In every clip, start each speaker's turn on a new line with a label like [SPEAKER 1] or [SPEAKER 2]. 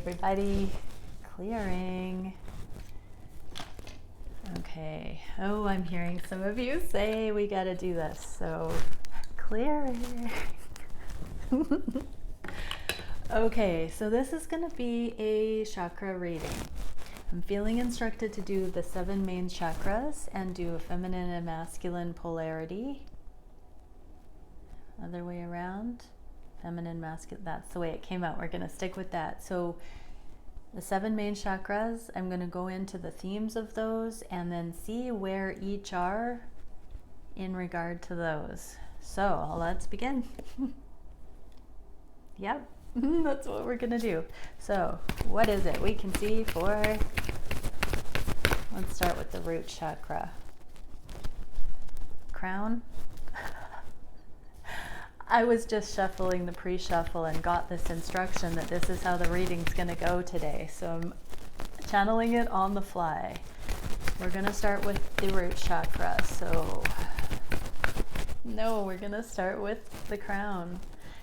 [SPEAKER 1] everybody. Clearing. Okay. Oh, I'm hearing some of you say we got to do this. So, clearing. Okay, so this is going to be a chakra reading. I'm feeling instructed to do the 7 main chakras and do a feminine and masculine polarity. Other way around. Feminine, masculine. That's the way it came out. We're going to stick with that. So the 7 main chakras, I'm going to go into the themes of those and then see where each are in regard to those. So let's begin. Yep, that's what we're going to do. So what is it we can see for, let's start with the root chakra. Crown. I was just shuffling the pre-shuffle and got this instruction that this is how the reading's going to go today. So I'm channeling it on the fly. We're going to start with the root chakra. So, no, we're going to start with the crown.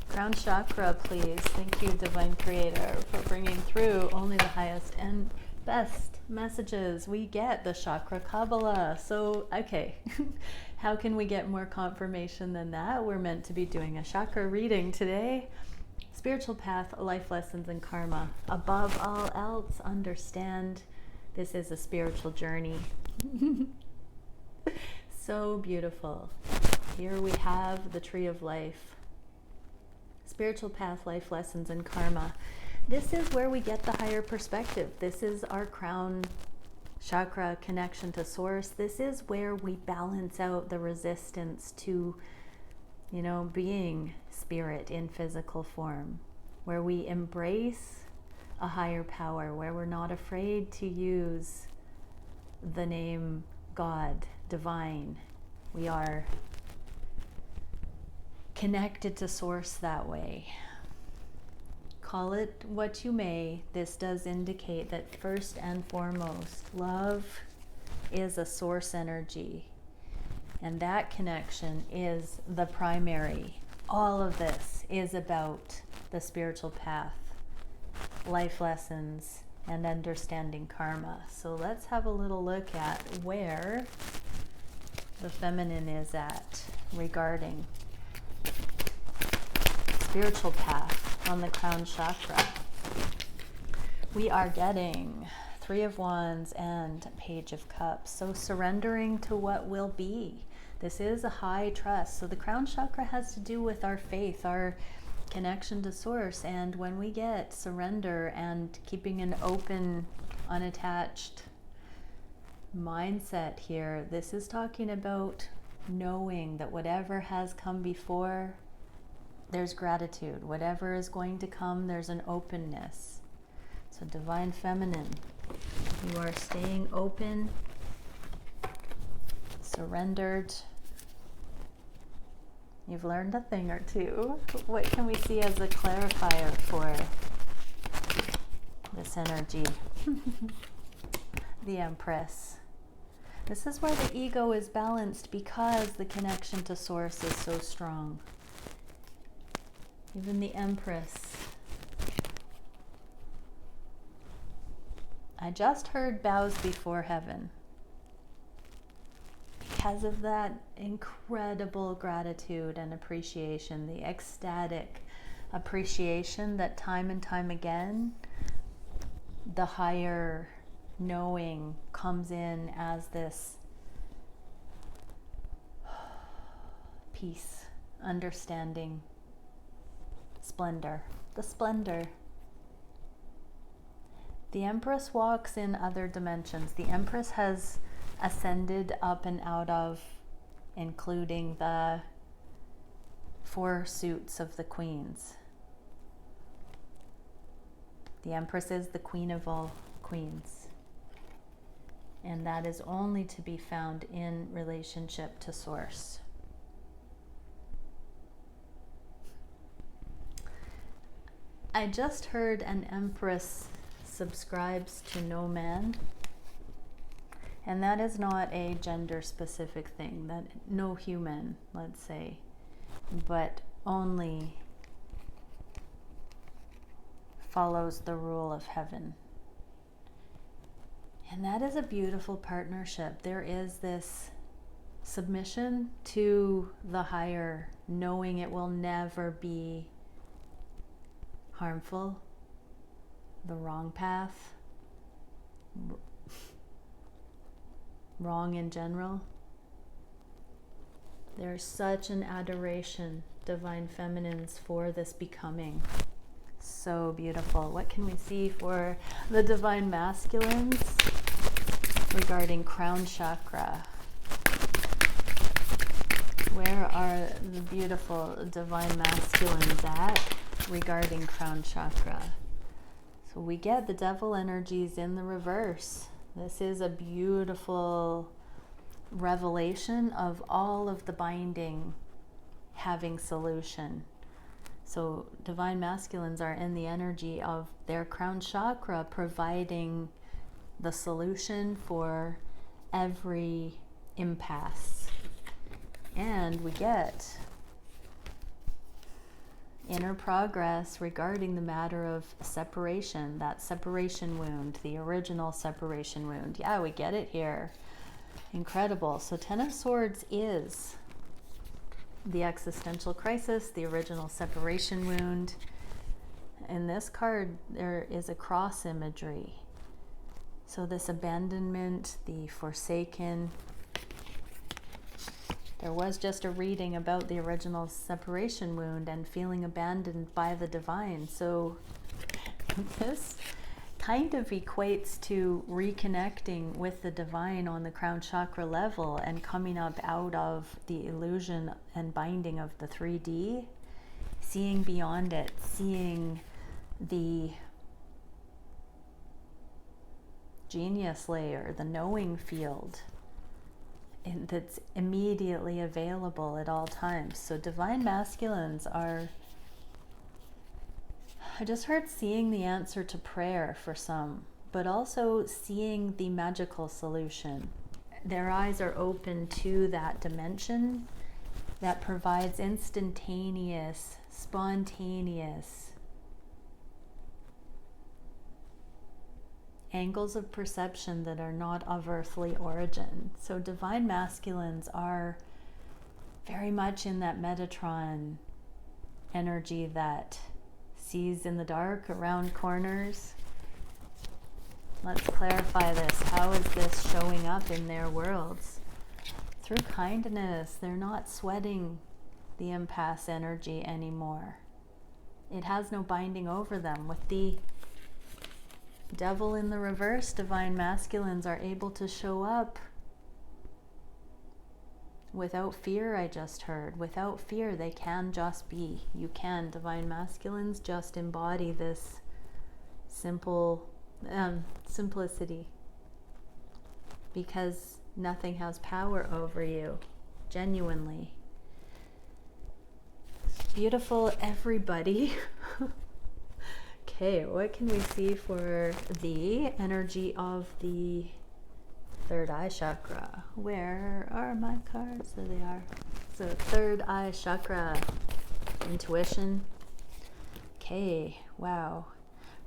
[SPEAKER 1] Crown chakra, please. Thank you, Divine Creator, for bringing through only the highest and best messages. We get the chakra Kabbalah. So, okay. How can we get more confirmation than that? We're meant to be doing a chakra reading today. Spiritual path, life lessons, and karma. Above all else, understand this is a spiritual journey. So beautiful. Here we have the tree of life. Spiritual path, life lessons, and karma. This is where we get the higher perspective. This is our crown chakra connection to source. This is where we balance out the resistance to, being spirit in physical form, where we embrace a higher power, where we're not afraid to use the name God, divine. We are connected to source that way. Call it what you may, this does indicate that first and foremost, love is a source energy. And that connection is the primary. All of this is about the spiritual path, life lessons, and understanding karma. So let's have a little look at where the feminine is at regarding spiritual path. On the crown chakra, we are getting 3 of Wands and Page of Cups. So surrendering to what will be. This is a high trust. So the crown chakra has to do with our faith, our connection to source. And when we get surrender and keeping an open, unattached mindset here, this is talking about knowing that whatever has come before, there's gratitude. Whatever is going to come, there's an openness. So divine feminine, you are staying open, surrendered. You've learned a thing or two. What can we see as a clarifier for this energy? The Empress. This is where the ego is balanced because the connection to source is so strong. Even the Empress. I just heard bows before heaven. Because of that incredible gratitude and appreciation, the ecstatic appreciation that time and time again, the higher knowing comes in as this peace, understanding, splendor, the splendor. The Empress walks in other dimensions. The Empress has ascended up and out of, including the 4 suits of the queens. The Empress is the queen of all queens. And that is only to be found in relationship to source. I just heard an Empress subscribes to no man, and that is not a gender specific thing, that no human, let's say, but only follows the rule of heaven. And that is a beautiful partnership. There is this submission to the higher, knowing it will never be harmful, the wrong path, wrong in general. There's such an adoration, divine feminines, for this becoming. So beautiful. What can we see for the divine masculines regarding crown chakra? Where are the beautiful divine masculines at regarding crown chakra? So we get the devil energies in the reverse. This is a beautiful revelation of all of the binding having solution. So divine masculines are in the energy of their crown chakra, providing the solution for every impasse. And we get inner progress regarding the matter of separation, that separation wound, the original separation wound. Yeah, we get it here. Incredible. So Ten of Swords is the existential crisis, the original separation wound. In this card, there is a cross imagery. So this abandonment, the forsaken. There was just a reading about the original separation wound and feeling abandoned by the divine. So this kind of equates to reconnecting with the divine on the crown chakra level and coming up out of the illusion and binding of the 3D, seeing beyond it, seeing the genius layer, the knowing field that's immediately available at all times. So divine masculines are, I just heard seeing the answer to prayer for some, but also seeing the magical solution. Their eyes are open to that dimension that provides instantaneous, spontaneous angles of perception that are not of earthly origin. So divine masculines are very much in that Metatron energy that sees in the dark, around corners. Let's clarify this. How is this showing up in their worlds? Through kindness. They're not sweating the impasse energy anymore. It has no binding over them. With the devil in the reverse, divine masculines are able to show up without fear. I just heard without fear. They can just be. You can. Divine masculines just embody this simple simplicity, because nothing has power over you. Genuinely beautiful, everybody. Okay, what can we see for the energy of the third eye chakra? Where are my cards? There they are. So third eye chakra, intuition. Okay, wow.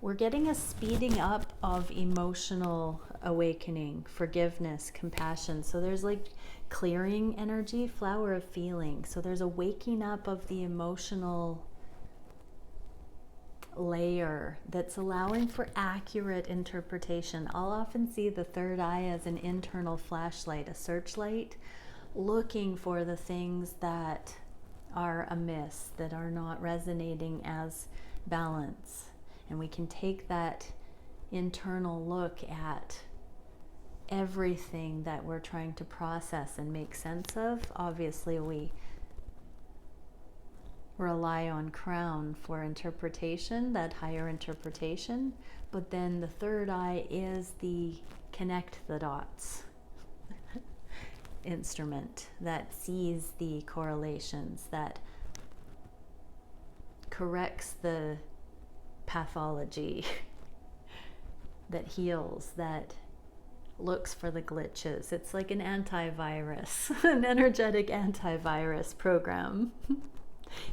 [SPEAKER 1] We're getting a speeding up of emotional awakening, forgiveness, compassion. So there's like clearing energy, flower of feeling. So there's a waking up of the emotional layer that's allowing for accurate interpretation. I'll often see the third eye as an internal flashlight, a searchlight, looking for the things that are amiss, that are not resonating as balance. And we can take that internal look at everything that we're trying to process and make sense of. Obviously, we rely on crown for interpretation, that higher interpretation, but then the third eye is the connect the dots instrument that sees the correlations, that corrects the pathology, that heals, that looks for the glitches. It's like an antivirus, an energetic antivirus program.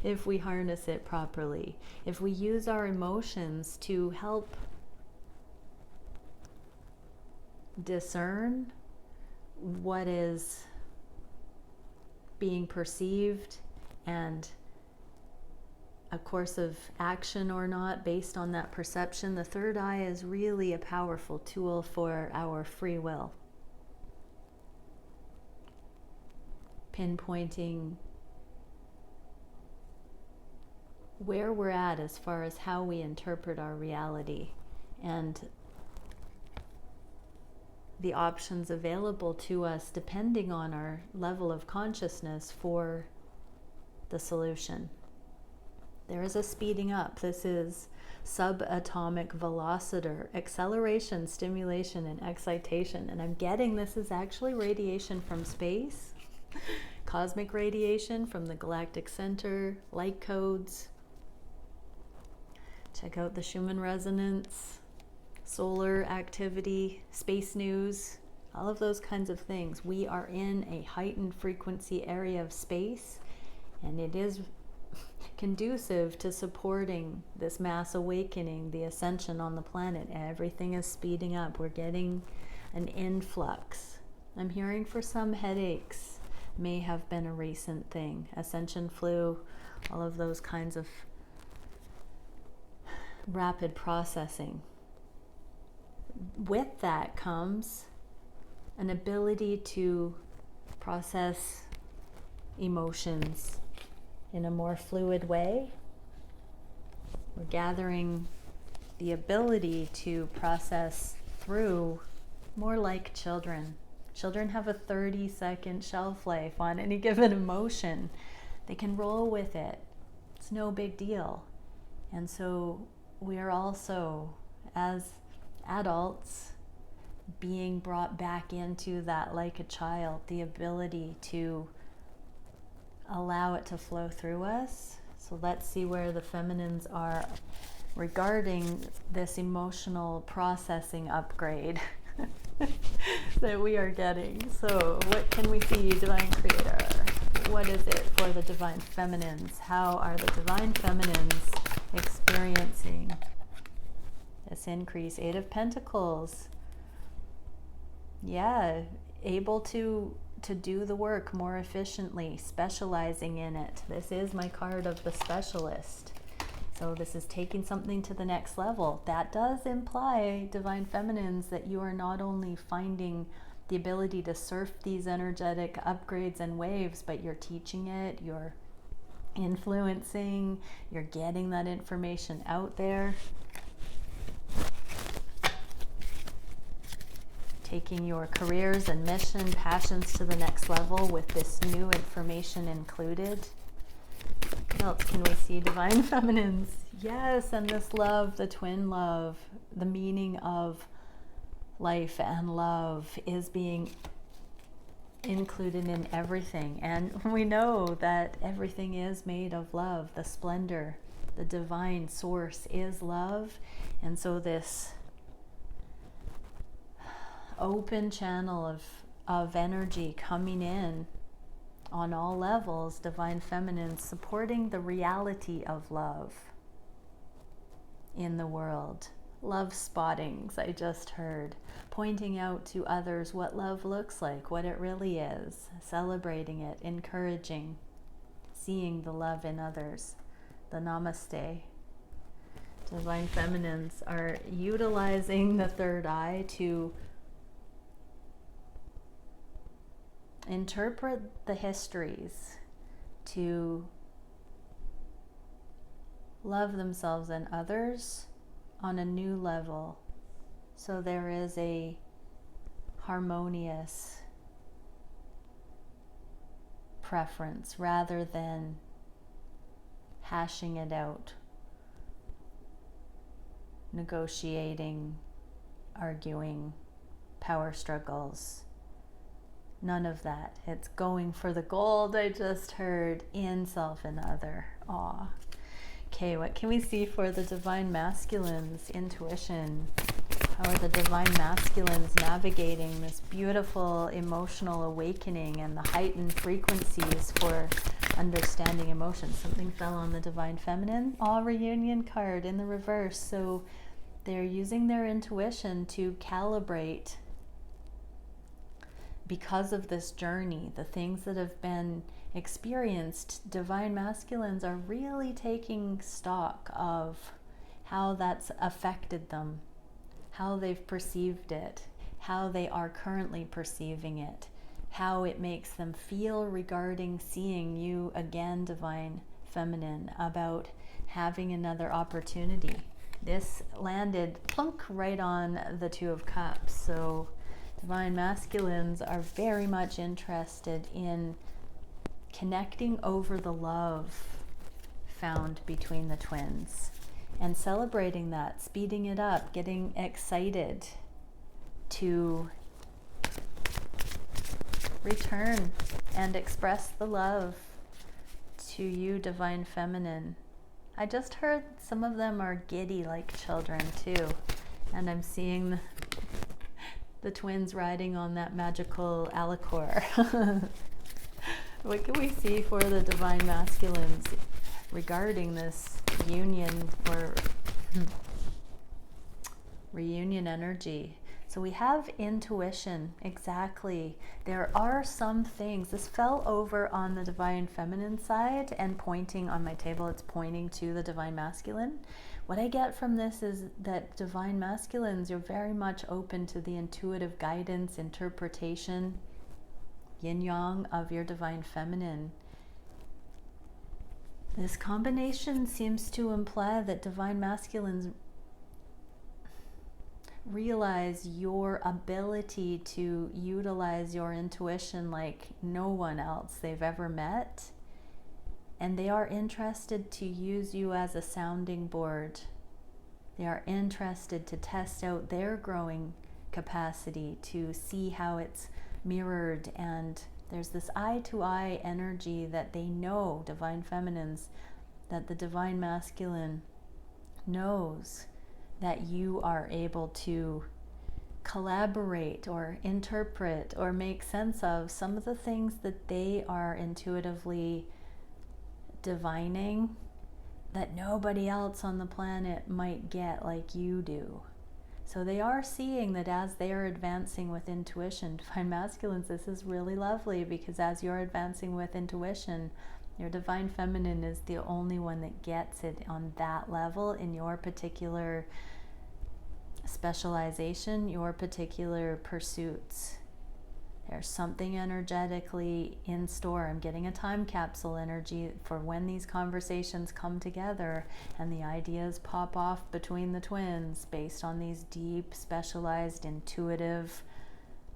[SPEAKER 1] if we harness it properly. If we use our emotions to help discern what is being perceived and a course of action or not based on that perception, the third eye is really a powerful tool for our free will. Pinpointing where we're at as far as how we interpret our reality and the options available to us depending on our level of consciousness for the solution. There is a speeding up. This is subatomic velocitor, acceleration, stimulation, and excitation. And I'm getting this is actually radiation from space, cosmic radiation from the galactic center, light codes. Check out the Schumann resonance, solar activity, space news, all of those kinds of things. We are in a heightened frequency area of space, and it is conducive to supporting this mass awakening, the ascension on the planet. Everything is speeding up. We're getting an influx. I'm hearing for some headaches. May have been a recent thing. Ascension flu, all of those kinds of rapid processing. With that comes an ability to process emotions in a more fluid way. We're gathering the ability to process through more like children. Children have a 30-second shelf life on any given emotion. They can roll with it. It's no big deal. And so we are also, as adults, being brought back into that like a child, the ability to allow it to flow through us. So let's see where the feminines are regarding this emotional processing upgrade that we are getting. So what can we see, Divine Creator? What is it for the Divine Feminines? How are the Divine Feminines experiencing this increase? Eight of Pentacles. Yeah, able to do the work more efficiently, specializing in it. This is my card of the specialist. So this is taking something to the next level. That does imply, Divine Feminines, that you are not only finding the ability to surf these energetic upgrades and waves, but you're teaching it, you're influencing, you're getting that information out there. Taking your careers and mission, passions to the next level with this new information included. What else can we see, Divine Feminines? Yes, and this love, the twin love, the meaning of life and love is being included in everything. And we know that everything is made of love. The splendor, the divine source is love. And so this open channel of energy coming in on all levels, Divine Feminines, supporting the reality of love in the world. Love spottings, I just heard, pointing out to others what love looks like, what it really is, celebrating it, encouraging, seeing the love in others. The Namaste. Divine Feminines are utilizing the third eye to interpret the histories, to love themselves and others on a new level. So there is a harmonious preference rather than hashing it out, negotiating, arguing, power struggles. None of that. It's going for the gold, I just heard, in self and other. Aw. Okay, what can we see for the Divine Masculines? Intuition. How are the Divine Masculines navigating this beautiful emotional awakening and the heightened frequencies for understanding emotions. Something fell on the Divine Feminine. Reunion card in the reverse. So they're using their intuition to calibrate because of this journey, the things that have been experienced. Divine Masculines are really taking stock of how that's affected them, how they've perceived it, how they are currently perceiving it, how it makes them feel regarding seeing you again, Divine Feminine, about having another opportunity. This landed plunk right on the Two of Cups. So Divine Masculines are very much interested in connecting over the love found between the twins and celebrating that, speeding it up, getting excited to return and express the love to you, Divine Feminine. I just heard some of them are giddy like children too, and I'm seeing the twins riding on that magical alicorn. What can we see for the Divine Masculines regarding this union or reunion energy? So we have intuition, exactly. There are some things, this fell over on the Divine Feminine side and pointing on my table, it's pointing to the Divine Masculine. What I get from this is that Divine Masculines, you're very much open to the intuitive guidance, interpretation, yin-yang of your Divine Feminine. This combination seems to imply that Divine Masculines realize your ability to utilize your intuition like no one else they've ever met, and they are interested to use you as a sounding board. They are interested to test out their growing capacity, to see how it's mirrored, and there's this eye-to-eye energy that they know, Divine Feminines, that the Divine Masculine knows that you are able to collaborate or interpret or make sense of some of the things that they are intuitively divining that nobody else on the planet might get like you do. So they are seeing that as they are advancing with intuition, Divine Masculines, this is really lovely, because as you're advancing with intuition, your Divine Feminine is the only one that gets it on that level in your particular specialization, your particular pursuits. There's something energetically in store. I'm getting a time capsule energy for when these conversations come together and the ideas pop off between the twins based on these deep, specialized, intuitive,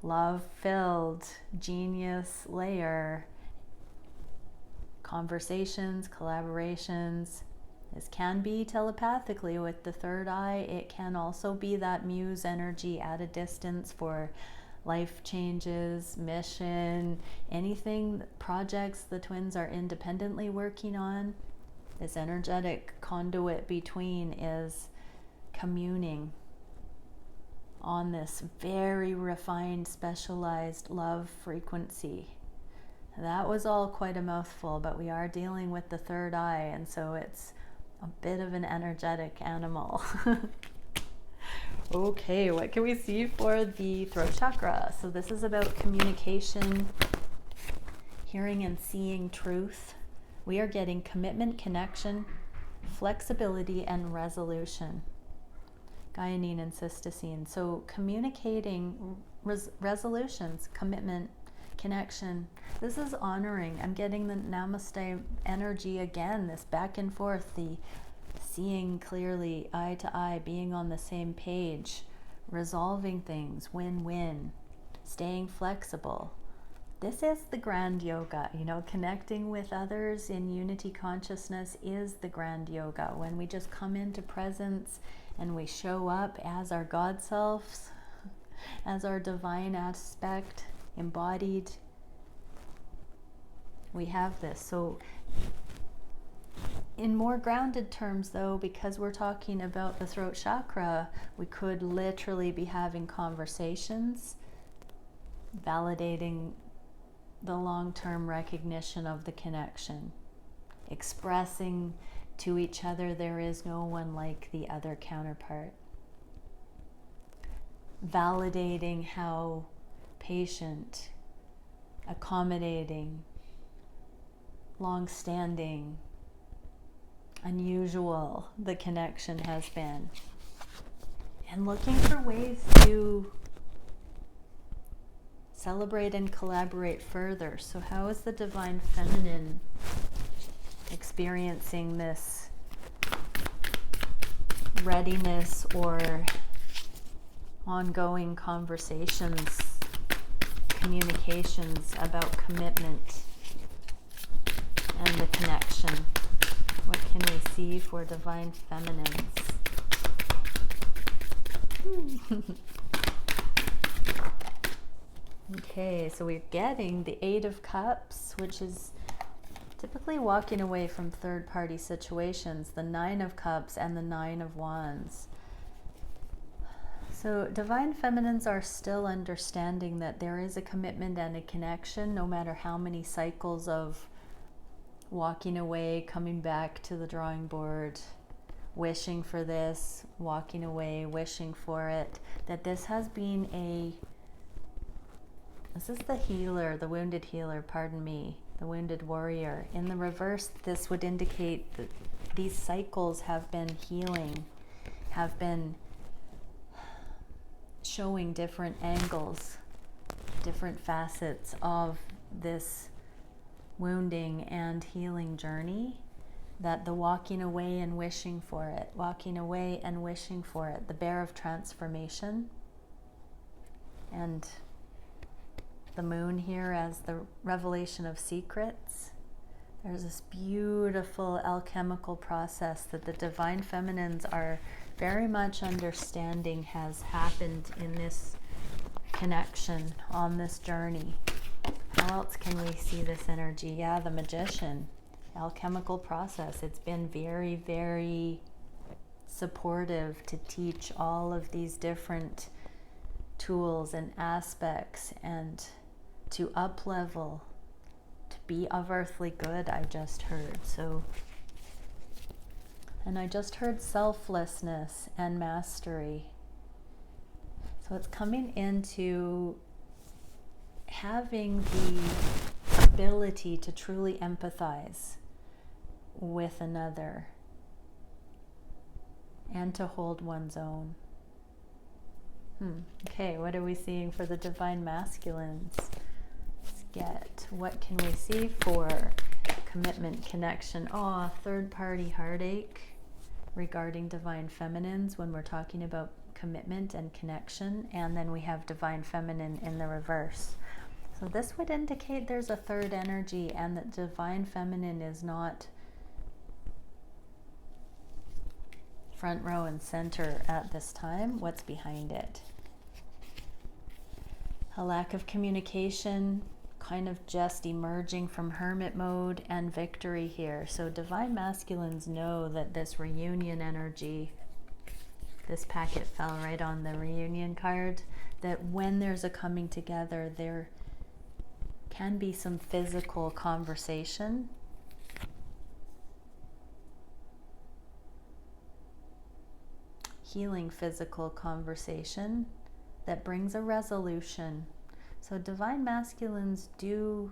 [SPEAKER 1] love-filled, genius layer conversations, collaborations. This can be telepathically with the third eye. It can also be that muse energy at a distance for life changes, mission, anything, projects the twins are independently working on. This energetic conduit between is communing on this very refined, specialized love frequency. That was all quite a mouthful, but we are dealing with the third eye, and so it's a bit of an energetic animal. Okay, what can we see for the throat chakra? So this is about communication, hearing and seeing truth. We are getting commitment, connection, flexibility, and resolution. Guanine and cystocene. So communicating resolutions, commitment, connection. This is honoring. I'm getting the namaste energy again, this back and forth, the seeing clearly, eye to eye, being on the same page, resolving things, win-win, staying flexible. This is the grand yoga, you know, connecting with others in unity consciousness is the grand yoga. When we just come into presence and we show up as our God selves, as our divine aspect, embodied, we have this. So in more grounded terms though, because we're talking about the throat chakra, we could literally be having conversations, validating the long-term recognition of the connection, expressing to each other there is no one like the other counterpart, validating how patient, accommodating, long-standing, unusual the connection has been, and looking for ways to celebrate and collaborate further. So how is the Divine Feminine experiencing this readiness or ongoing conversations, communications about commitment and the connection? What can we see for Divine Feminines? Okay, so we're getting the Eight of Cups, which is typically walking away from third-party situations, the Nine of Cups and the Nine of Wands. So Divine Feminines are still understanding that there is a commitment and a connection, no matter how many cycles of walking away, coming back to the drawing board, wishing for this, walking away, wishing for it, that this has been this is the healer, the wounded healer, pardon me, the wounded warrior. In the reverse, this would indicate that these cycles have been healing, have been showing different angles, different facets of this wounding and healing journey, that the walking away and wishing for it, walking away and wishing for it, the bear of transformation, and the moon here as the revelation of secrets. There's this beautiful alchemical process that the Divine Feminines are very much understanding has happened in this connection, on this journey. How else can we see this energy? Yeah, the Magician, alchemical process. It's been very, very supportive to teach all of these different tools and aspects, and to up level, to be of earthly good, I just heard. So, and I just heard selflessness and mastery. So it's coming into having the ability to truly empathize with another and to hold one's own. Okay, what are we seeing for the Divine Masculines? Let's get, what can we see for commitment, connection? Oh, third-party heartache regarding Divine Feminines when we're talking about commitment and connection. And then we have Divine Feminine in the reverse. So this would indicate there's a third energy, and that Divine Feminine is not front row and center at this time. What's behind it? A lack of communication, kind of just emerging from hermit mode, and victory here. So Divine Masculines know that this reunion energy, this packet fell right on the reunion card, that when there's a coming together, there can be some physical conversation. Healing physical conversation that brings a resolution. So Divine Masculines do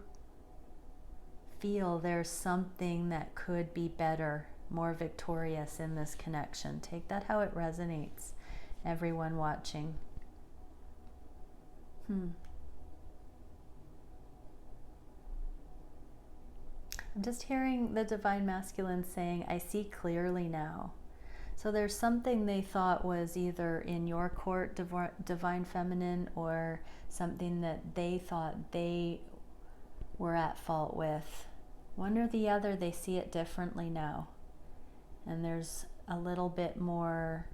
[SPEAKER 1] feel there's something that could be better, more victorious in this connection. Take that how it resonates, everyone watching. I'm just hearing the Divine Masculine saying, I see clearly now. So there's something they thought was either in your court, Divine Feminine, or something that they thought they were at fault with. One or the other, they see it differently now. And there's a little bit more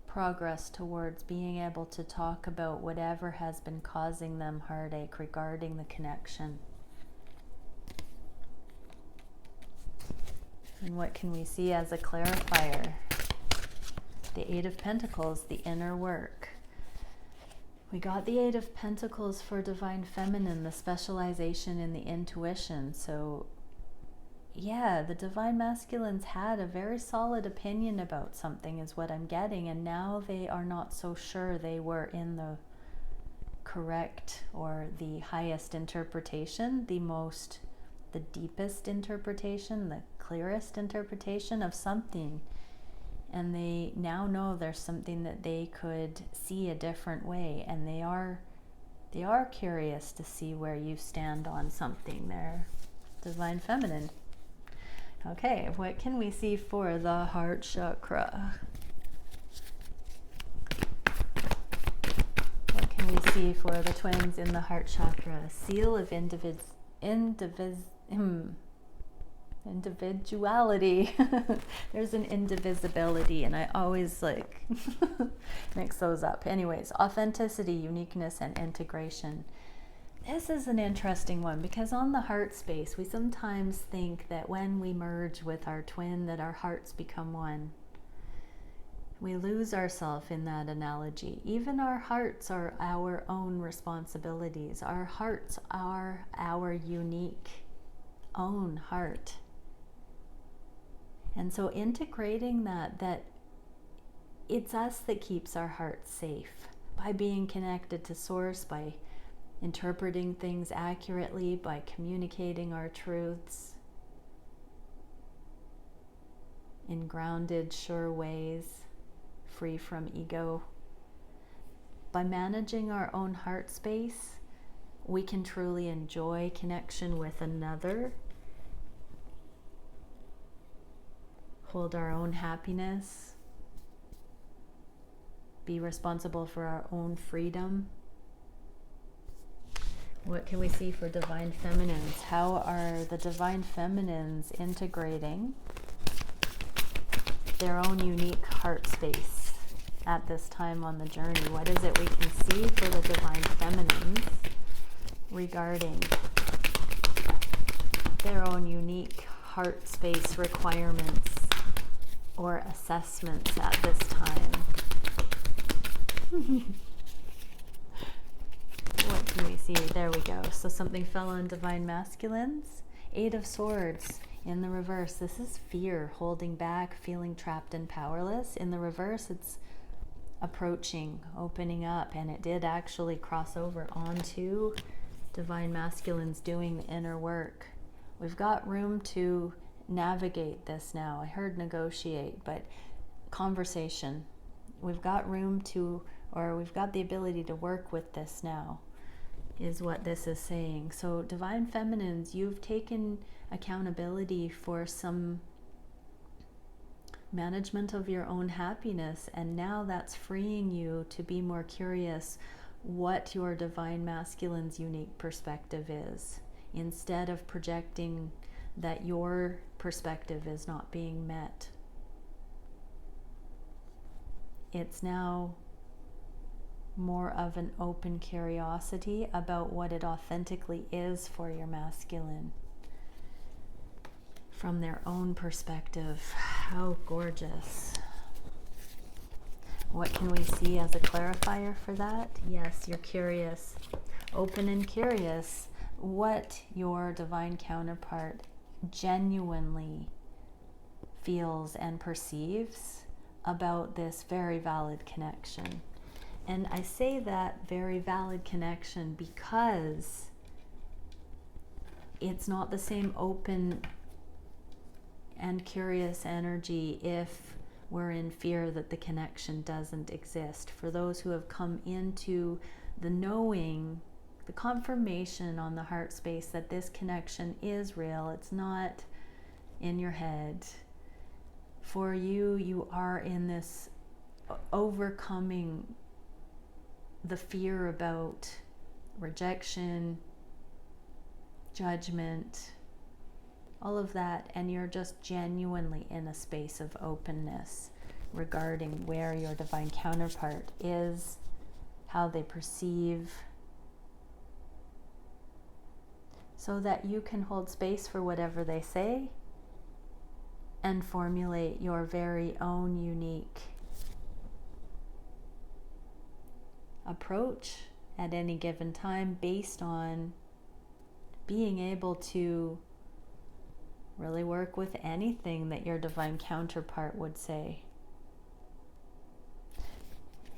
[SPEAKER 1] progress towards being able to talk about whatever has been causing them heartache regarding the connection. And what can we see as a clarifier? The Eight of Pentacles, the inner work. We got the Eight of Pentacles for Divine Feminine, the specialization in the intuition. So yeah, the Divine Masculines had a very solid opinion about something is what I'm getting, and now they are not so sure they were in the correct or the highest interpretation, the deepest interpretation, the clearest interpretation of something. And they now know there's something that they could see a different way, and they are curious to see where you stand on something. They're Divine Feminine. Okay, what can we see for the heart chakra? What can we see for the twins in the heart chakra? Seal of individuality. There's an indivisibility, and I always like mix those up. Anyways, authenticity, uniqueness, and integration. This is an interesting one because on the heart space, we sometimes think that when we merge with our twin, that our hearts become one. We lose ourselves in that analogy. Even our hearts are our own responsibilities. Our hearts are our unique own heart. And so integrating that it's us that keeps our hearts safe by being connected to Source, by interpreting things accurately, by communicating our truths in grounded, sure ways, free from ego. By managing our own heart space, we can truly enjoy connection with another, hold our own happiness, be responsible for our own freedom. What can we see for Divine Feminines? How are the Divine Feminines integrating their own unique heart space at this time on the journey? What is it we can see for the Divine Feminines regarding their own unique heart space requirements or assessments at this time? What can we see? There we go. So something fell on Divine Masculines. Eight of Swords in the reverse. This is fear, holding back, feeling trapped and powerless. In the reverse, it's approaching, opening up, and it did actually cross over onto Divine Masculines doing the inner work. We've got room to navigate this now. I heard negotiate, but conversation. We've got room to, or we've got the ability to work with this now, is what this is saying. So Divine Feminines, you've taken accountability for some management of your own happiness, and now that's freeing you to be more curious what your Divine Masculine's unique perspective is, instead of projecting that your perspective is not being met. It's now more of an open curiosity about what it authentically is for your masculine from their own perspective. How gorgeous. What can we see as a clarifier for that? Yes, you're curious, open and curious what your divine counterpart genuinely feels and perceives about this very valid connection. And I say that very valid connection because it's not the same open and curious energy if we're in fear that the connection doesn't exist. For those who have come into the knowing, the confirmation on the heart space that this connection is real, it's not in your head. For you, you are in this overcoming the fear about rejection, judgment, all of that, and you're just genuinely in a space of openness regarding where your divine counterpart is, how they perceive, so that you can hold space for whatever they say and formulate your very own unique approach at any given time based on being able to really work with anything that your divine counterpart would say.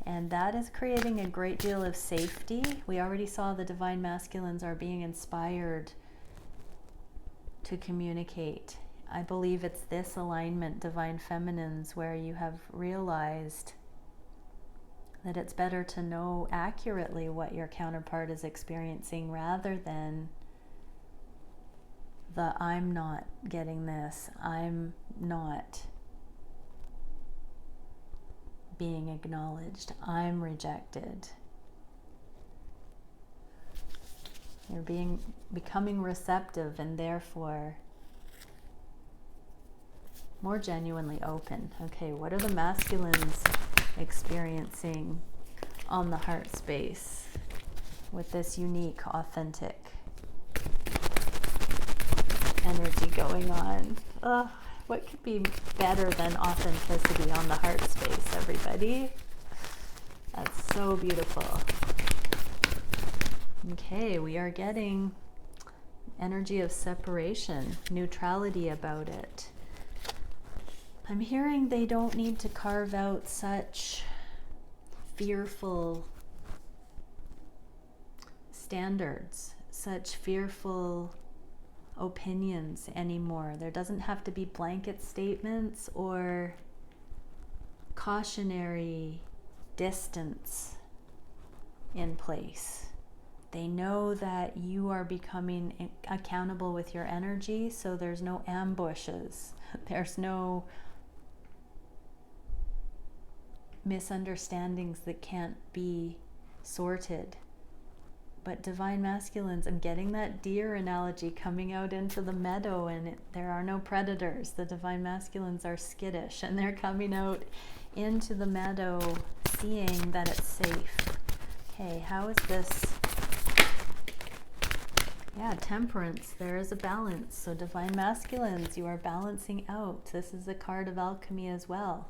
[SPEAKER 1] And that is creating a great deal of safety. We already saw the divine masculines are being inspired to communicate. I believe it's this alignment, divine feminines, where you have realized that it's better to know accurately what your counterpart is experiencing rather than the I'm not getting this, I'm not being acknowledged, I'm rejected. You're becoming receptive and therefore more genuinely open. Okay, what are the masculines experiencing on the heart space with this unique, authentic energy going on? What could be better than authenticity on the heart space, everybody? That's so beautiful. Okay, we are getting energy of separation, neutrality about it. I'm hearing they don't need to carve out such fearful standards, such fearful opinions anymore. There doesn't have to be blanket statements or cautionary distance in place. They know that you are becoming accountable with your energy, so there's no ambushes. There's no misunderstandings that can't be sorted. But divine masculines, I'm getting that deer analogy coming out into the meadow, and there are no predators. The divine masculines are skittish and they're coming out into the meadow seeing that it's safe. Okay, how is this? Yeah, temperance, there is a balance. So divine masculines, you are balancing out. This is a card of alchemy as well.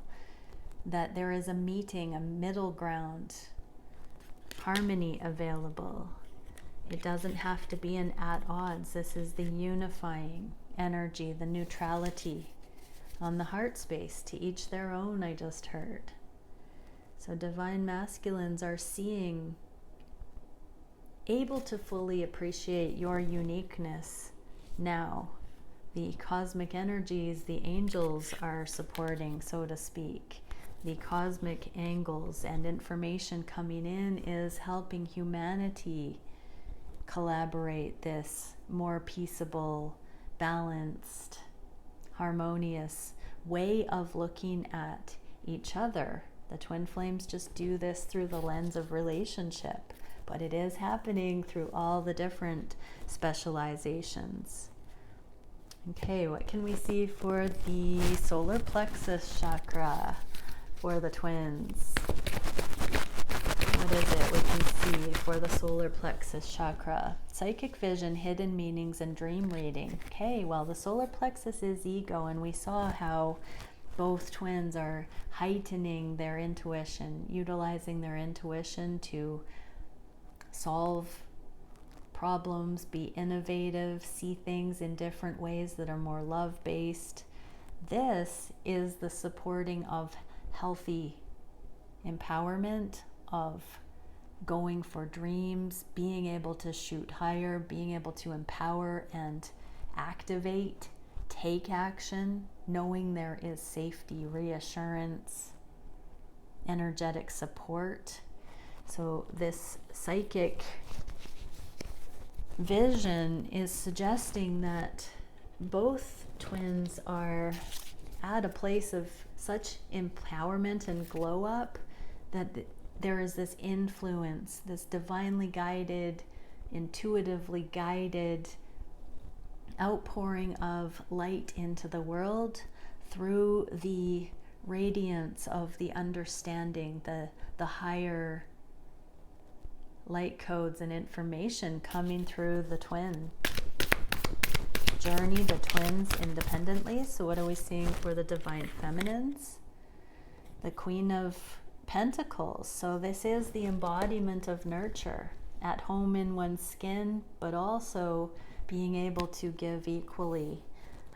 [SPEAKER 1] That there is a meeting, a middle ground, harmony available. It doesn't have to be an at odds. This is the unifying energy, the neutrality on the heart space. To each their own, I just heard. So divine masculines are seeing, able to fully appreciate your uniqueness now. The cosmic energies, the angels are supporting, so to speak. The cosmic angles and information coming in is helping humanity collaborate this more peaceable, balanced, harmonious way of looking at each other. The twin flames just do this through the lens of relationship, but it is happening through all the different specializations. Okay, what can we see for the solar plexus chakra for the twins? What is it we can see for the solar plexus chakra? Psychic vision, hidden meanings, and dream reading. Okay, well, the solar plexus is ego, and we saw how both twins are heightening their intuition, utilizing their intuition to solve problems, be innovative, see things in different ways that are more love-based. This is the supporting of healthy empowerment, of going for dreams, being able to shoot higher, being able to empower and activate, take action, knowing there is safety, reassurance, energetic support. So this psychic vision is suggesting that both twins are at a place of such empowerment and glow up that there is this influence, this divinely guided, intuitively guided outpouring of light into the world through the radiance of the understanding, the higher light codes and information coming through the twin journey, the twins independently. So what are we seeing for the divine feminines? The Queen of Pentacles. So this is the embodiment of nurture, at home in one's skin, but also being able to give equally.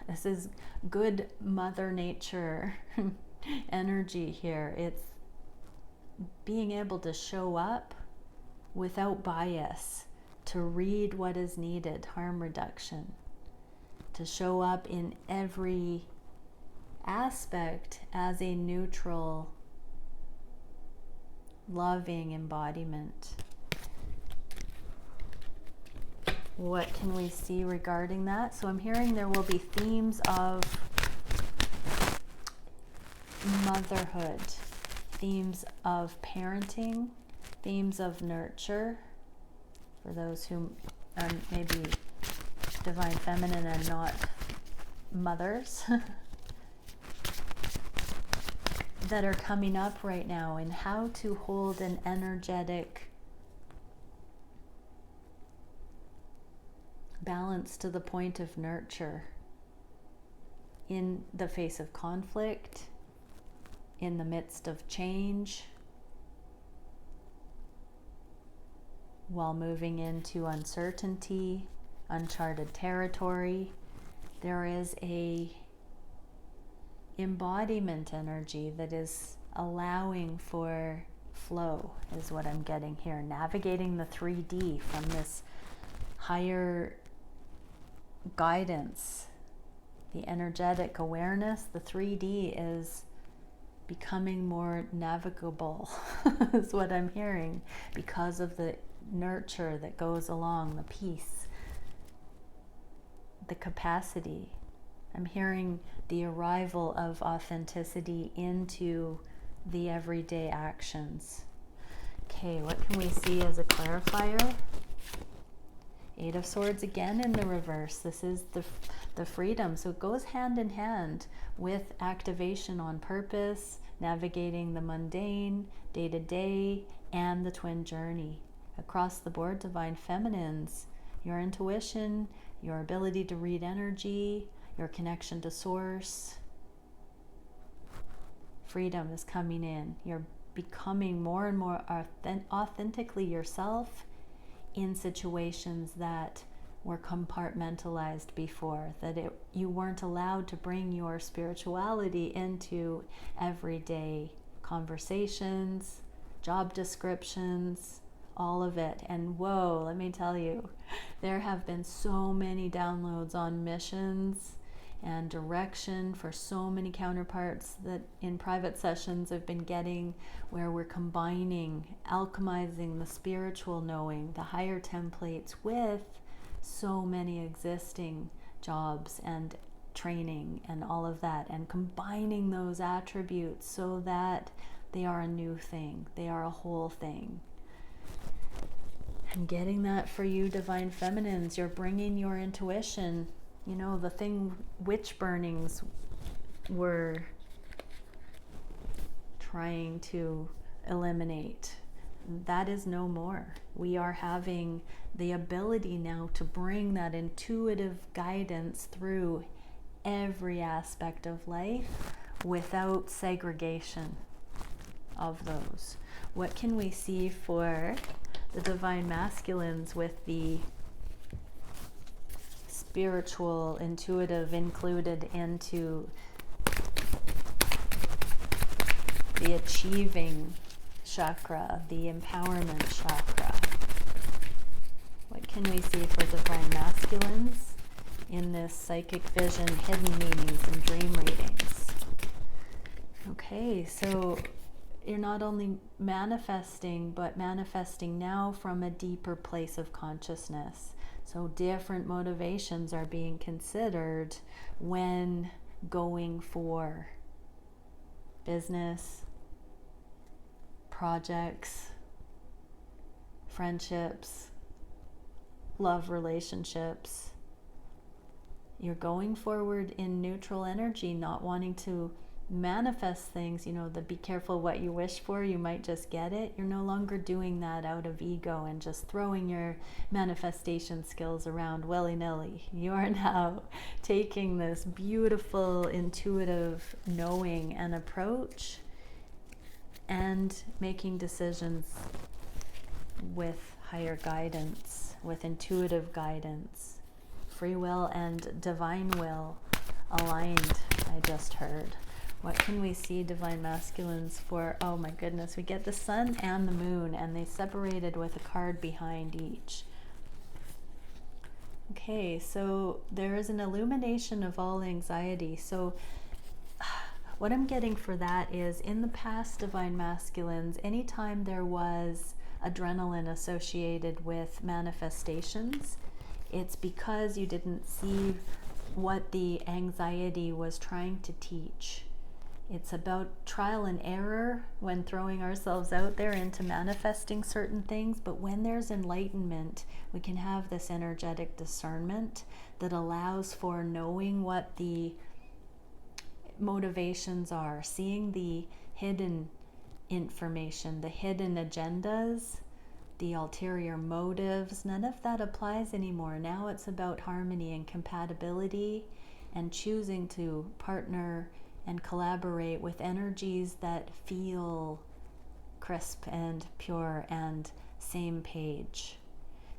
[SPEAKER 1] This is good Mother Nature energy here. It's being able to show up without bias, to read what is needed, harm reduction, to show up in every aspect as a neutral, loving embodiment. What can we see regarding that? So I'm hearing there will be themes of motherhood, themes of parenting, themes of nurture, for those who are maybe divine feminine and not mothers, that are coming up right now, and how to hold an energetic balance to the point of nurture in the face of conflict, in the midst of change, while moving into uncertainty, uncharted territory. There is a embodiment energy that is allowing for flow, is what I'm getting here. Navigating the 3D from this higher guidance, the energetic awareness. The 3D is becoming more navigable is what I'm hearing, because of the nurture that goes along, the peace, the capacity. I'm hearing the arrival of authenticity into the everyday actions. Okay, what can we see as a clarifier? Eight of Swords again in the reverse. This is the freedom. So it goes hand in hand with activation on purpose, navigating the mundane, day-to-day, and the twin journey. Across the board, divine feminines, your intuition, your ability to read energy, your connection to source. Freedom is coming in. You're becoming more and more authentically yourself in situations that were compartmentalized before, that you weren't allowed to bring your spirituality into everyday conversations, job descriptions, all of it. And whoa, let me tell you, there have been so many downloads on missions and direction for so many counterparts that in private sessions I've been getting, where we're combining, alchemizing the spiritual knowing, the higher templates, with so many existing jobs and training and all of that, and combining those attributes so that they are a new thing, they are a whole thing. I'm getting that for you, divine feminines. You're bringing your intuition. You know, the thing witch burnings were trying to eliminate, that is no more. We are having the ability now to bring that intuitive guidance through every aspect of life without segregation of those. What can we see for the divine masculines with the spiritual, intuitive included into the achieving chakra, the empowerment chakra? What can we see for divine masculines in this psychic vision, hidden meanings, and dream readings? Okay, so you're not only manifesting, but manifesting now from a deeper place of consciousness. So different motivations are being considered when going for business, projects, friendships, love relationships. You're going forward in neutral energy, not wanting to manifest things, you know, the be careful what you wish for, you might just get it. You're no longer doing that out of ego and just throwing your manifestation skills around willy-nilly. You are now taking this beautiful, intuitive knowing and approach and making decisions with higher guidance, with intuitive guidance, free will and divine will aligned, I just heard. What can we see, divine masculines, for? Oh my goodness, we get the sun and the moon, and they separated with a card behind each. Okay, so there is an illumination of all anxiety. So what I'm getting for that is, in the past, divine masculines, anytime there was adrenaline associated with manifestations, it's because you didn't see what the anxiety was trying to teach. It's about trial and error when throwing ourselves out there into manifesting certain things. But when there's enlightenment, we can have this energetic discernment that allows for knowing what the motivations are, seeing the hidden information, the hidden agendas, the ulterior motives. None of that applies anymore. Now it's about harmony and compatibility and choosing to partner and collaborate with energies that feel crisp and pure and same page.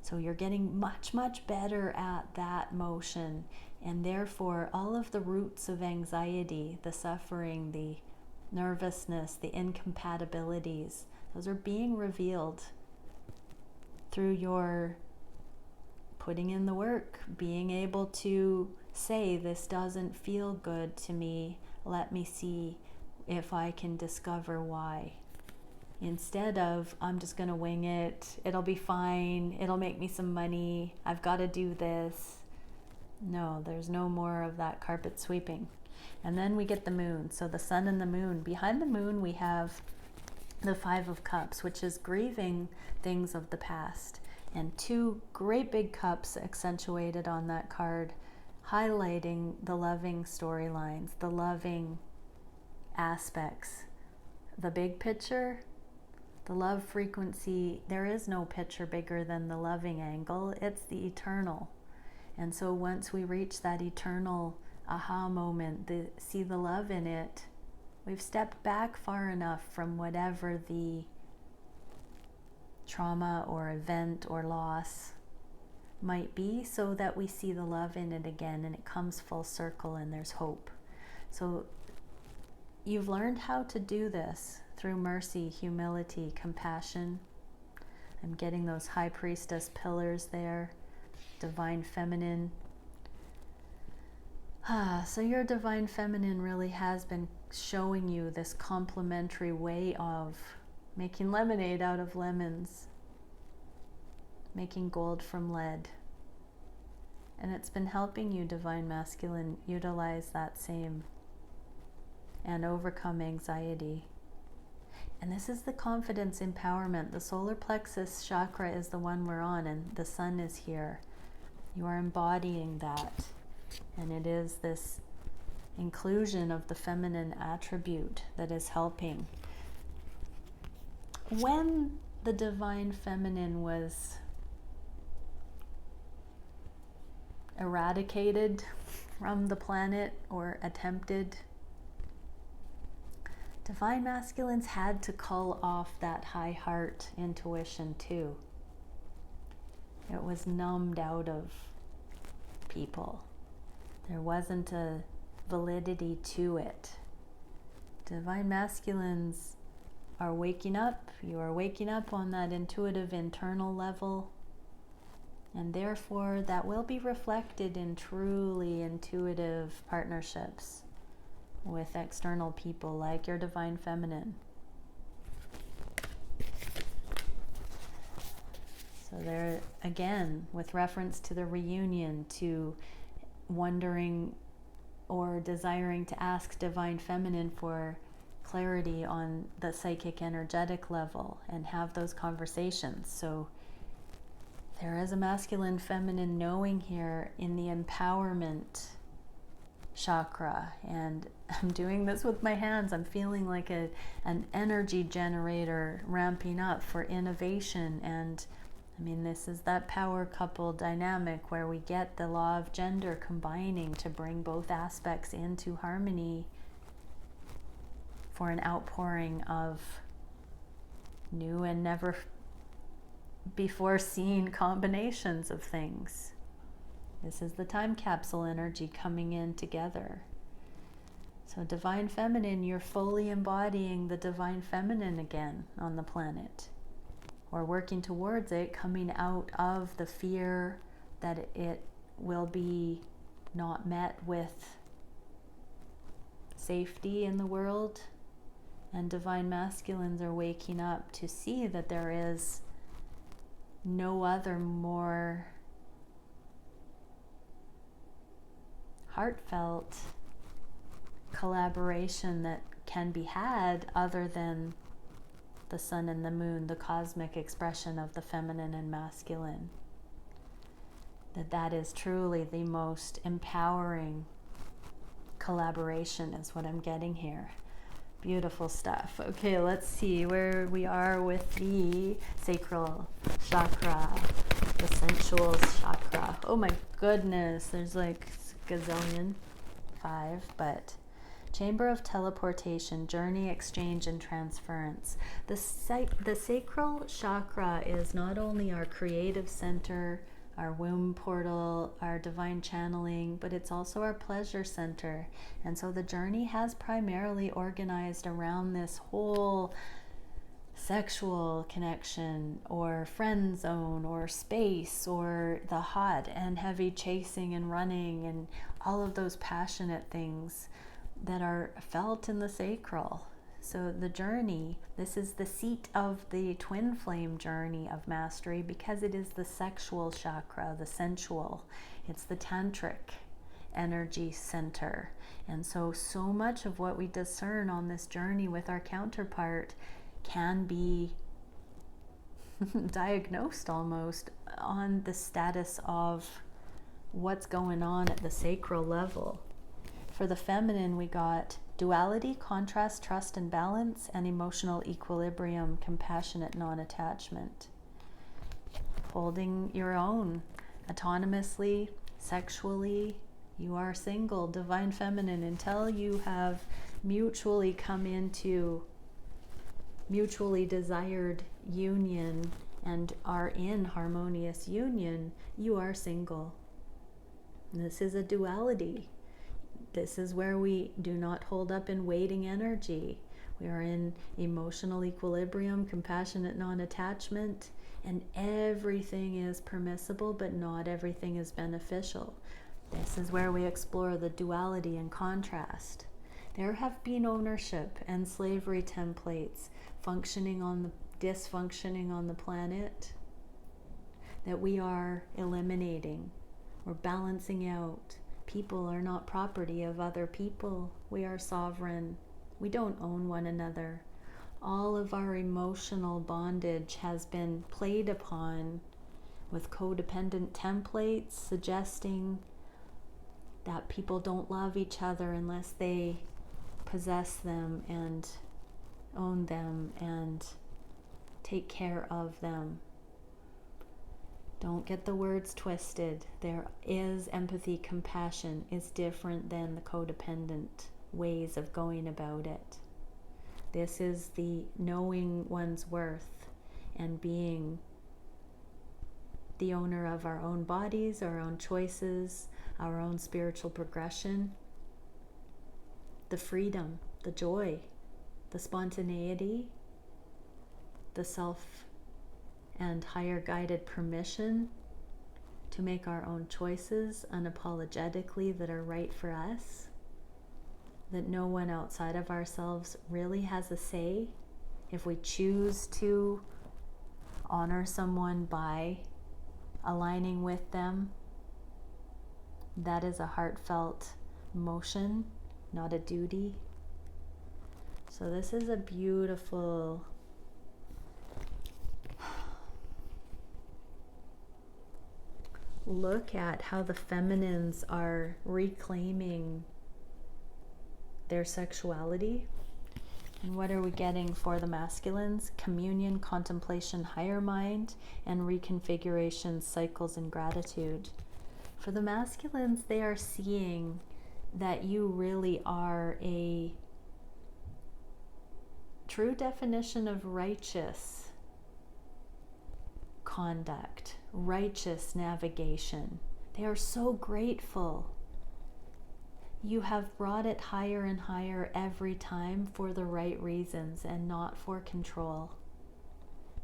[SPEAKER 1] So you're getting much, much better at that motion, and therefore all of the roots of anxiety, the suffering, the nervousness, the incompatibilities, those are being revealed through your putting in the work, being able to say, this doesn't feel good to me, let me see if I can discover why. Instead of, I'm just going to wing it, it'll be fine, it'll make me some money, I've got to do this. No, there's no more of that carpet sweeping. And then we get the moon. So the sun and the moon. Behind the moon we have the Five of Cups, which is grieving things of the past. And two great big cups accentuated on that card, highlighting the loving storylines, the loving aspects. The big picture, the love frequency, there is no picture bigger than the loving angle. It's the eternal. And so once we reach that eternal aha moment, see the love in it, we've stepped back far enough from whatever the trauma or event or loss might be, so that we see the love in it again, and it comes full circle and there's hope. So you've learned how to do this through mercy, humility, compassion. I'm getting those high priestess pillars there, divine feminine. So your divine feminine really has been showing you this complementary way of making lemonade out of lemons, making gold from lead. And it's been helping you, divine masculine, utilize that same and overcome anxiety. And this is the confidence empowerment. The solar plexus chakra is the one we're on, and the sun is here. You are embodying that. And it is this inclusion of the feminine attribute that is helping. When the divine feminine was eradicated from the planet, or attempted, divine masculines had to cull off that high heart intuition too. It was numbed out of people. There wasn't a validity to it. Divine masculines are waking up. You are waking up on that intuitive internal level. And therefore, that will be reflected in truly intuitive partnerships with external people like your divine feminine. So there, again, with reference to the reunion, to wondering or desiring to ask divine feminine for clarity on the psychic energetic level and have those conversations. So there is a masculine feminine knowing here in the empowerment chakra, and I'm doing this with my hands. I'm feeling like an energy generator ramping up for innovation. And I mean, this is that power couple dynamic where we get the law of gender combining to bring both aspects into harmony for an outpouring of new and never before seen combinations of things. This is the time capsule energy coming in together. So Divine Feminine, you're fully embodying the Divine Feminine again on the planet, or working towards it, coming out of the fear that it will be not met with safety in the world. And Divine Masculines are waking up to see that there is no other more heartfelt collaboration that can be had other than the sun and the moon, the cosmic expression of the feminine and masculine. That is truly the most empowering collaboration is what I'm getting here. Beautiful stuff. Okay, let's see where we are with the sacral chakra, the sensual chakra. Oh my goodness, there's like gazillion, 5, but chamber of teleportation, journey, exchange, and transference. The sacral chakra is not only our creative center, our womb portal, our divine channeling, but it's also our pleasure center. And so the journey has primarily organized around this whole sexual connection or friend zone or space or the hot and heavy chasing and running and all of those passionate things that are felt in the sacral. So the journey, this is the seat of the twin flame journey of mastery because it is the sexual chakra, the sensual. It's the tantric energy center. And so much of what we discern on this journey with our counterpart can be diagnosed almost on the status of what's going on at the sacral level. For the feminine, we got duality, contrast, trust and balance, and emotional equilibrium, compassionate non-attachment. Holding your own autonomously, sexually. You are single, divine feminine, until you have mutually come into mutually desired union and are in harmonious union. You are single. And this is a duality. This is where we do not hold up in waiting energy. We are in emotional equilibrium, compassionate non-attachment, and everything is permissible, but not everything is beneficial. This is where we explore the duality and contrast. There have been ownership and slavery templates dysfunctioning on the planet that we are eliminating. We're balancing out. People are not property of other people. We are sovereign. We don't own one another. All of our emotional bondage has been played upon with codependent templates suggesting that people don't love each other unless they possess them and own them and take care of them. Don't get the words twisted. There is empathy, compassion is different than the codependent ways of going about it. This is the knowing one's worth and being the owner of our own bodies, our own choices, our own spiritual progression, the freedom, the joy, the spontaneity, the self and higher guided permission to make our own choices unapologetically that are right for us, that no one outside of ourselves really has a say. If we choose to honor someone by aligning with them, that is a heartfelt motion, not a duty. So this is a beautiful look at how the feminines are reclaiming their sexuality. And what are we getting for the masculines? Communion, contemplation, higher mind, and reconfiguration, cycles, and gratitude. For the masculines, they are seeing that you really are a true definition of righteous conduct, righteous navigation. They are so grateful. You have brought it higher and higher every time for the right reasons and not for control.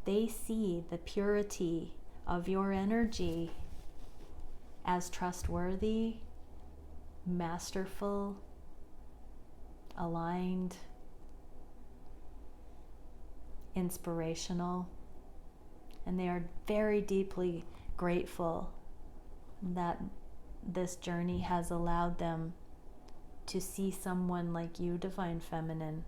[SPEAKER 1] They see the purity of your energy as trustworthy, masterful, aligned, inspirational, and they are very deeply grateful that this journey has allowed them to see someone like you, Divine Feminine.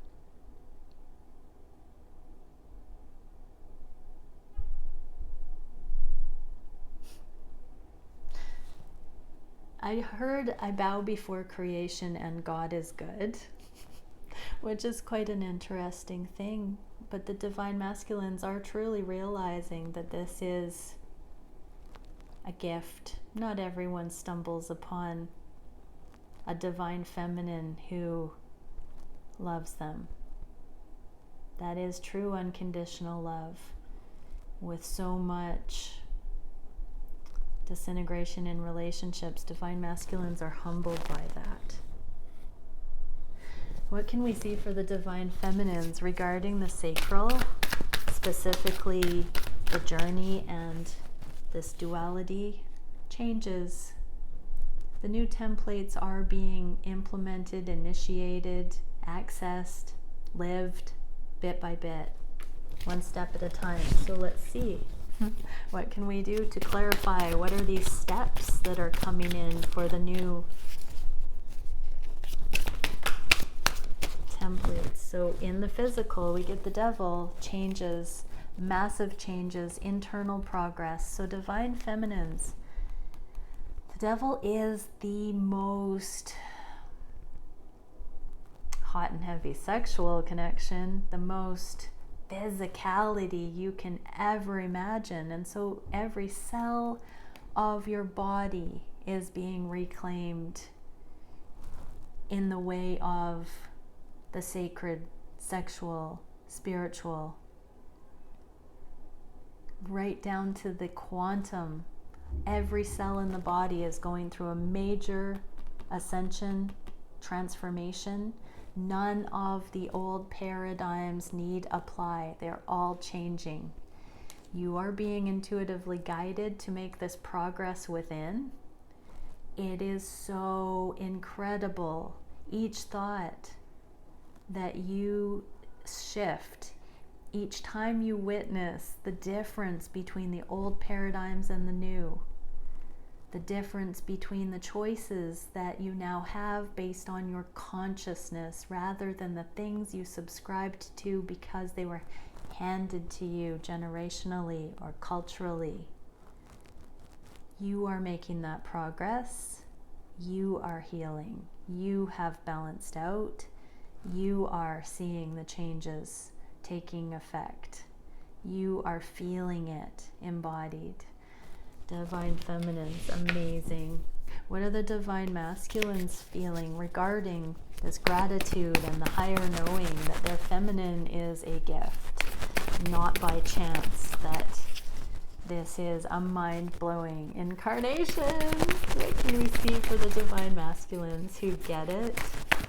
[SPEAKER 1] I heard, I bow before creation and God is good, which is quite an interesting thing. But the Divine Masculines are truly realizing that this is a gift. Not everyone stumbles upon a Divine Feminine who loves them. That is true unconditional love. With so much disintegration in relationships, Divine Masculines are humbled by that. What can we see for the Divine Feminines regarding the Sacral, specifically the journey and this duality? Changes. The new templates are being implemented, initiated, accessed, lived bit by bit, one step at a time. So let's see. What can we do to clarify? What are these steps that are coming in for the new templates? So in the physical, we get the Devil, changes, massive changes, internal progress. So Divine Feminines, the Devil is the most hot and heavy sexual connection, the most physicality you can ever imagine. And so every cell of your body is being reclaimed in the way of the sacred, sexual, spiritual, right down to the quantum. Every cell in the body is going through a major ascension, transformation. None of the old paradigms need apply. They're all changing. You are being intuitively guided to make this progress within. It is so incredible. Each thought that you shift, each time you witness the difference between the old paradigms and the new, the difference between the choices that you now have based on your consciousness rather than the things you subscribed to because they were handed to you generationally or culturally. You are making that progress. You are healing. You have balanced out. You are seeing the changes taking effect. You are feeling it embodied. Divine Feminines, amazing. What are the Divine Masculines feeling regarding this gratitude and the higher knowing that their feminine is a gift, not by chance, that this is a mind-blowing incarnation? What can we see for the Divine Masculines who get it,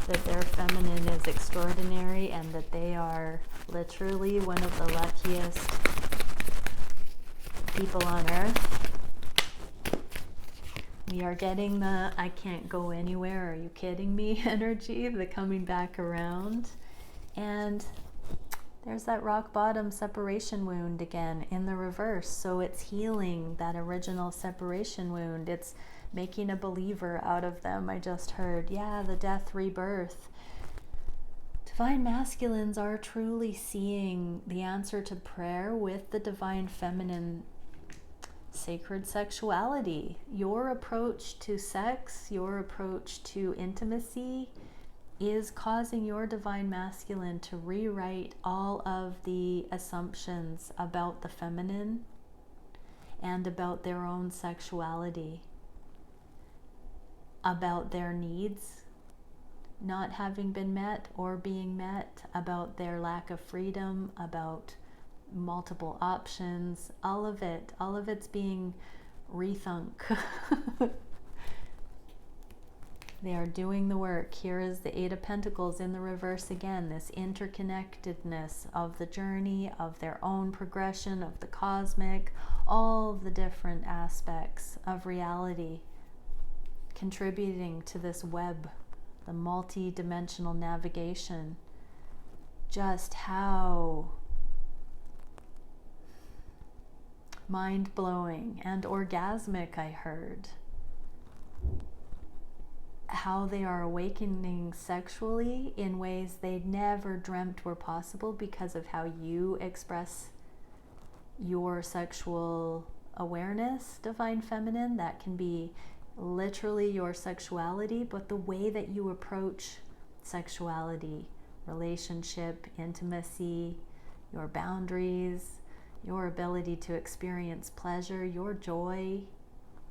[SPEAKER 1] that their feminine is extraordinary and that they are literally one of the luckiest people on earth? We are getting the I can't go anywhere, are you kidding me energy, the coming back around. And there's that rock bottom separation wound again in the reverse. So it's healing that original separation wound. It's making a believer out of them. I just heard, yeah, the death rebirth. Divine Masculines are truly seeing the answer to prayer with the Divine Feminine sacred sexuality. Your approach to sex, your approach to intimacy is causing your Divine Masculine to rewrite all of the assumptions about the feminine and about their own sexuality, about their needs, not having been met or being met, about their lack of freedom, about multiple options, all of it's being rethunk. They are doing the work. Here is the Eight of Pentacles in the reverse again, this interconnectedness of the journey, of their own progression, of the cosmic, all the different aspects of reality contributing to this web, the multi-dimensional navigation. Just how mind-blowing and orgasmic, I heard. How they are awakening sexually in ways they never dreamt were possible because of how you express your sexual awareness, Divine Feminine. That can be literally your sexuality, but the way that you approach sexuality, relationship, intimacy, your boundaries, your ability to experience pleasure, your joy.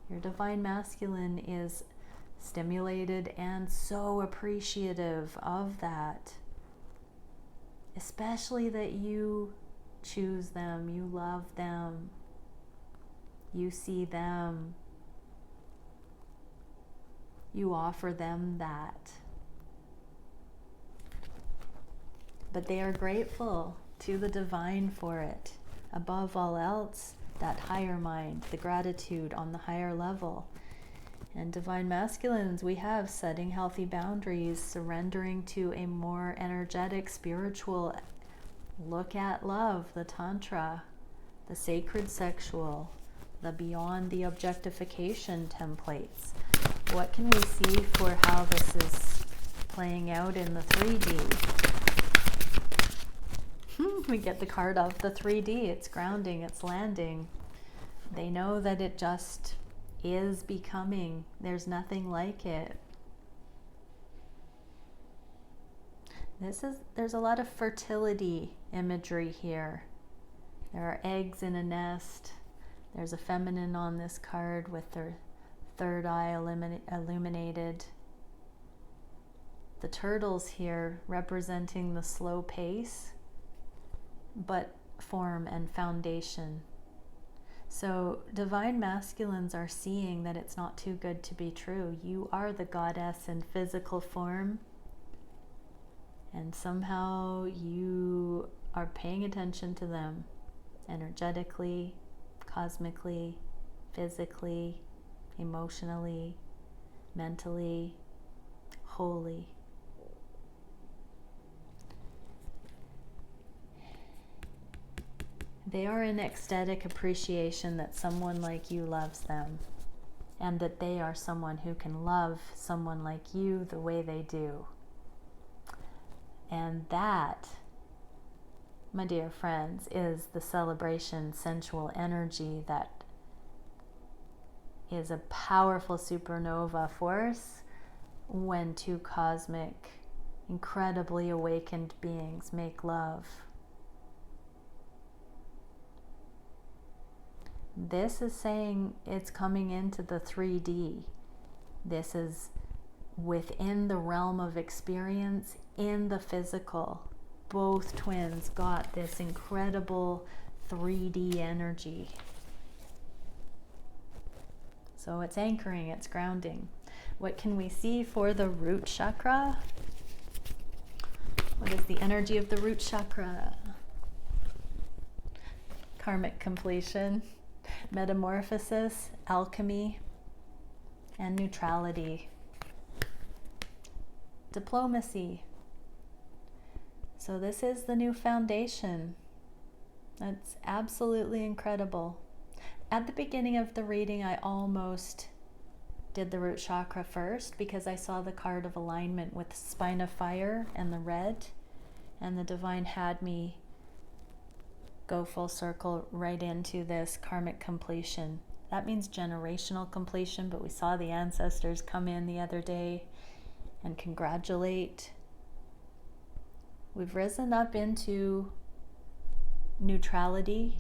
[SPEAKER 1] Your Divine Masculine is stimulated and so appreciative of that, especially that you choose them, you love them, you see them, you offer them that. But they are grateful to the divine for it. Above all else, that higher mind, the gratitude on the higher level. And Divine Masculines, we have setting healthy boundaries, surrendering to a more energetic, spiritual look at love, the Tantra, the sacred sexual, the beyond the objectification templates. What can we see for how this is playing out in the 3D? We get the card of the 3D. It's grounding, it's landing. They know that it just is becoming. There's nothing like it. There's a lot of fertility imagery here. There are eggs in a nest. There's a feminine on this card with their third eye illuminated. The turtles here representing the slow pace, but form and foundation. So Divine Masculines are seeing that it's not too good to be true. You are the goddess in physical form, and somehow you are paying attention to them energetically, cosmically, physically, emotionally, mentally, wholly. They are in ecstatic appreciation that someone like you loves them, and that they are someone who can love someone like you the way they do. And that, my dear friends, is the celebration sensual energy that is a powerful supernova force when two cosmic, incredibly awakened beings make love. This is saying it's coming into the 3D. This is within the realm of experience in the physical. Both twins got this incredible 3D energy. So it's anchoring, it's grounding. What can we see for the root chakra? What is the energy of the root chakra? Karmic completion, metamorphosis, alchemy, and neutrality. Diplomacy. So this is the new foundation. That's absolutely incredible. At the beginning of the reading, I almost did the root chakra first because I saw the card of alignment with spine of fire and the red, and the divine had me go full circle right into this karmic completion. That means generational completion, but we saw the ancestors come in the other day and congratulate. We've risen up into neutrality,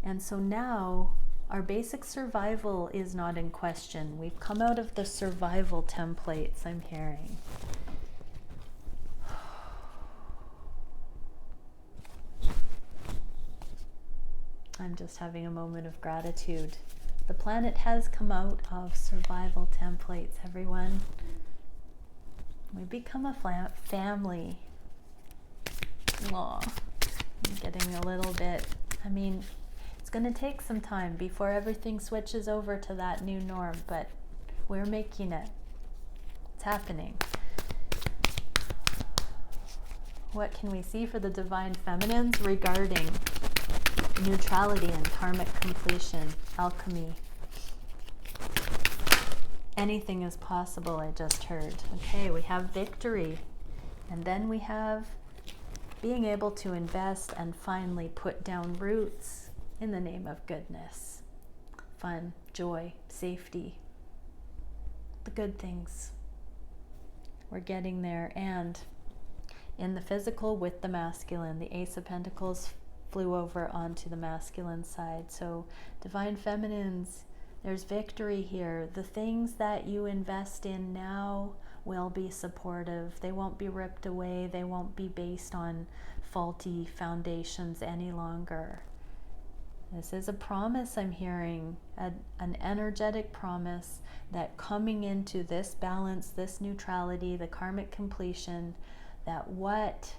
[SPEAKER 1] and so now Our basic survival is not in question. We've come out of the survival templates, I'm hearing. I'm just having a moment of gratitude. The planet has come out of survival templates, everyone. We become a family. Aw, I'm getting a little bit, I mean, it's going to take some time before everything switches over to that new norm, but we're making it. It's happening. What can we see for the divine feminines regarding neutrality and karmic completion, alchemy? Anything is possible, I just heard. Okay, we have victory. And then we have being able to invest and finally put down roots in the name of goodness. Fun, joy, safety. The good things. We're getting there. And in the physical with the masculine, the Ace of Pentacles flew over onto the masculine side. So divine feminines, there's victory here. The things that you invest in now will be supportive. They won't be ripped away. They won't be based on faulty foundations any longer. This is a promise I'm hearing, an energetic promise that coming into this balance, this neutrality, the karmic completion, that what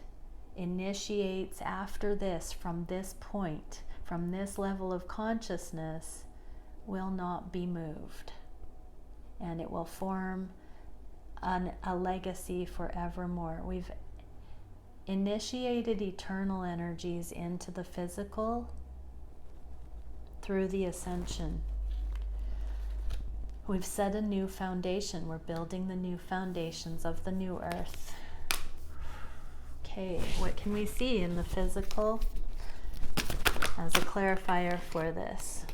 [SPEAKER 1] initiates after this, from this point, from this level of consciousness, will not be moved. And it will form a legacy forevermore. We've initiated eternal energies into the physical through the ascension. We've set a new foundation. We're building the new foundations of the new earth. Okay, what can we see in the physical as a clarifier for this?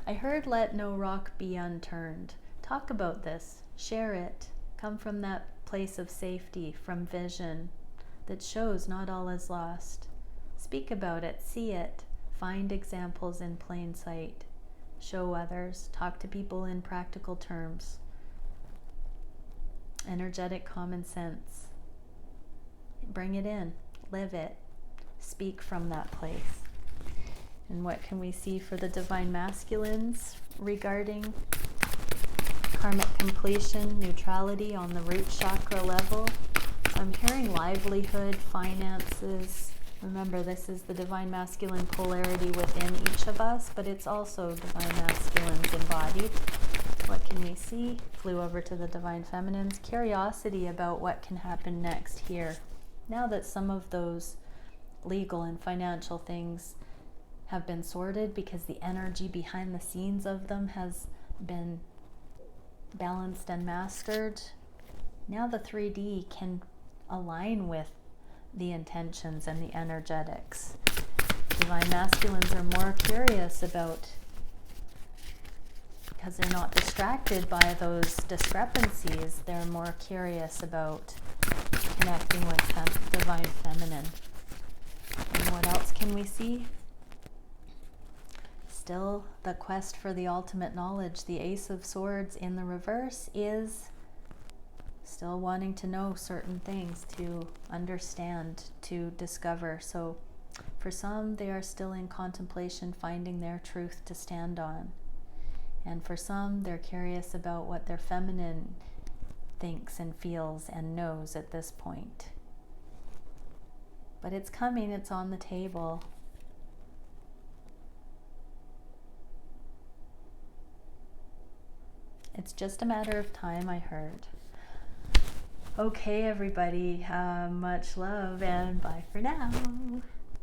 [SPEAKER 1] I heard let no rock be unturned. Talk about this, share it. Come from that place of safety, from vision that shows not all is lost. Speak about it, see it, find examples in plain sight. Show others, talk to people in practical terms. Energetic common sense. Bring it in, live it, speak from that place. And what can we see for the divine masculines regarding karmic completion, neutrality on the root chakra level? So I'm hearing livelihood, finances. Remember, this is the divine masculine polarity within each of us, but it's also divine masculines embodied. What can we see? Flew over to the divine feminines. Curiosity about what can happen next here. Now that some of those legal and financial things have been sorted because the energy behind the scenes of them has been balanced and mastered, now the 3D can align with the intentions and the energetics. Divine masculines are more curious about, because they're not distracted by those discrepancies, they're more curious about connecting with divine feminine. And what else can we see? Still the quest for the ultimate knowledge. The Ace of Swords in the reverse is still wanting to know certain things, to understand, to discover. So for some, they are still in contemplation, finding their truth to stand on. And for some, they're curious about what their feminine thinks and feels and knows at this point. But it's coming, it's on the table. It's just a matter of time, I heard. Okay, everybody, much love and bye for now.